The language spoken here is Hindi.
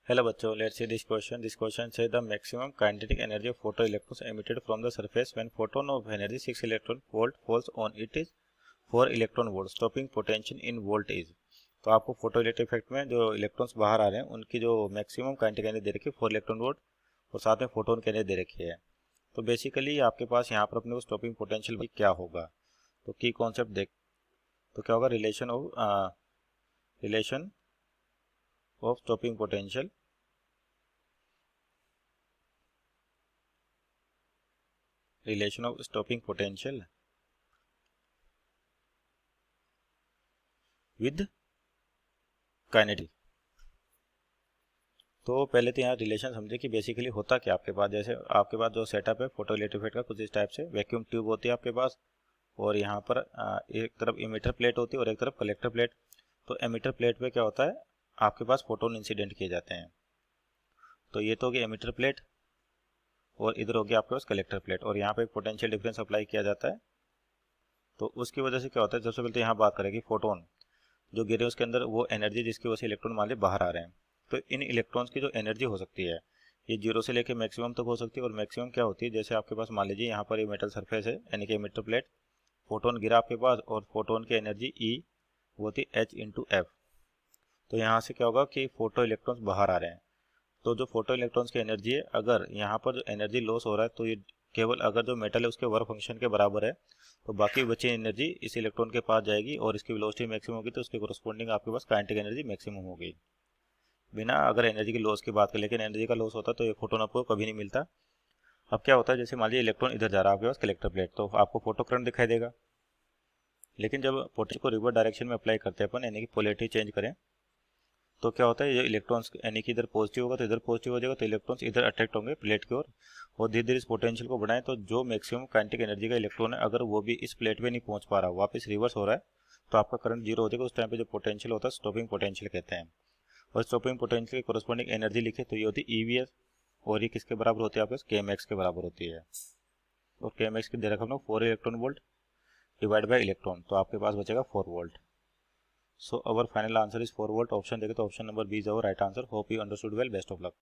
Hello बच्चों, let's see this question. This question says the maximum kinetic energy of photoelectrons emitted from the surface when photon of energy 6 electron volt falls on it is 4 electron volt. Stopping potential in volt is. तो आपको फोटो इलेक्ट्रिक इफेक्ट में जो इलेक्ट्रॉन्स बाहर आ रहे हैं उनकी जो मैक्सिमम काइनेटिक एनर्जी दे रखी है 4 इलेक्ट्रॉन वोल्ट और साथ में फोटोन की एनर्जी दे रखी है। तो बेसिकली आपके पास यहाँ पर अपने को स्टॉपिंग पोटेंशियल क्या होगा, तो की कॉन्सेप्ट देख तो क्या होगा, relation of stopping potential relation of stopping potential with kinetic. तो पहले तो यहाँ रिलेशन समझे कि बेसिकली होता क्या आपके पास। जैसे आपके पास जो सेटअप है फोटो इलेक्ट्रिक इफेक्ट का कुछ इस टाइप से, वैक्यूम ट्यूब होती है आपके पास और यहाँ पर एक तरफ इमिटर प्लेट होती है और एक तरफ कलेक्टर प्लेट। तो एमिटर प्लेट पे क्या होता है, आपके पास फोटोन इंसिडेंट किए जाते हैं। तो ये तो होगी एमिटर प्लेट और इधर होगी आपके पास कलेक्टर प्लेट और यहाँ पे एक पोटेंशियल डिफरेंस अप्लाई किया जाता है। तो उसकी वजह से क्या होता है, सबसे पहले तो यहाँ बात करें कि फोटोन जो गिरे उसके अंदर वो एनर्जी जिसकी वजह से इलेक्ट्रॉन मान लीजिए बाहर आ रहे हैं। तो इन इलेक्ट्रॉन्स की जो एनर्जी हो सकती है ये 0 से लेकर मैक्सिमम तक हो सकती है। और मैक्सिमम क्या होती है, जैसे आपके पास मान लीजिए यहाँ पर ये मेटल सरफेस है यानी कि एमिटर प्लेट, फोटोन गिरा आपके पास और फोटोन की एनर्जी ई वो होती है H/F। तो यहाँ से क्या होगा कि फोटो इलेक्ट्रॉन्स बाहर आ रहे हैं। तो जो फोटो इलेक्ट्रॉन्स की एनर्जी है, अगर यहाँ पर जो एनर्जी लॉस हो रहा है तो ये केवल अगर जो मेटल है उसके वर्क फंक्शन के बराबर है तो बाकी बची एनर्जी इस इलेक्ट्रॉन के पास जाएगी और इसकी वेलोसिटी मैक्सिमम होगी तो उसके कोरस्पोंडिंग आपके पास काइनेटिक एनर्जी मैक्सिमम होगी। बिना अगर एनर्जी की लॉस की बात करें, लेकिन एनर्जी का लॉस होता है तो ये फोटोन आपको कभी नहीं मिलता। अब क्या होता है, जैसे मान लीजिए इलेक्ट्रॉन इधर जा रहा है आपके पास कलेक्टर प्लेट, तो आपको फोटो करंट दिखाई देगा। लेकिन जब पोटेंशियल को रिवर्स डायरेक्शन में अप्लाई करते हैं अपन यानी कि पोलैरिटी चेंज करें तो क्या होता है, ये इलेक्ट्रॉन्स यानी कि इधर पॉजिटिव होगा तो इधर पॉजिटिव हो जाएगा तो इलेक्ट्रॉन्स इधर अट्रैक्ट होंगे प्लेट की ओर और धीरे धीरे इस पोटेंशियल को बढ़ाएं तो जो मैक्सिमम काइनेटिक एनर्जी का इलेक्ट्रॉन है अगर वो भी इस प्लेट पे नहीं पहुंच पा रहा, वापस रिवर्स हो रहा है तो आपका करंट जीरो हो जाएगा। उस टाइम पे जो पोटेंशियल होता है स्टॉपिंग पोटेंशियल कहते हैं। और स्टॉपिंग पोटेंशियल की कोरस्पोंडिंग एनर्जी लिखे तो ये होती है EVS और ये किसके बराबर होती है आपके KMX के बराबर होती है। और KMX की दे रखा हम लोग 4 electron volt divide by electron, तो आपके पास बचेगा 4 volt. So our final answer is 4 volt. Option देखें तो option number B is our right answer. Hope you understood well. Best of luck.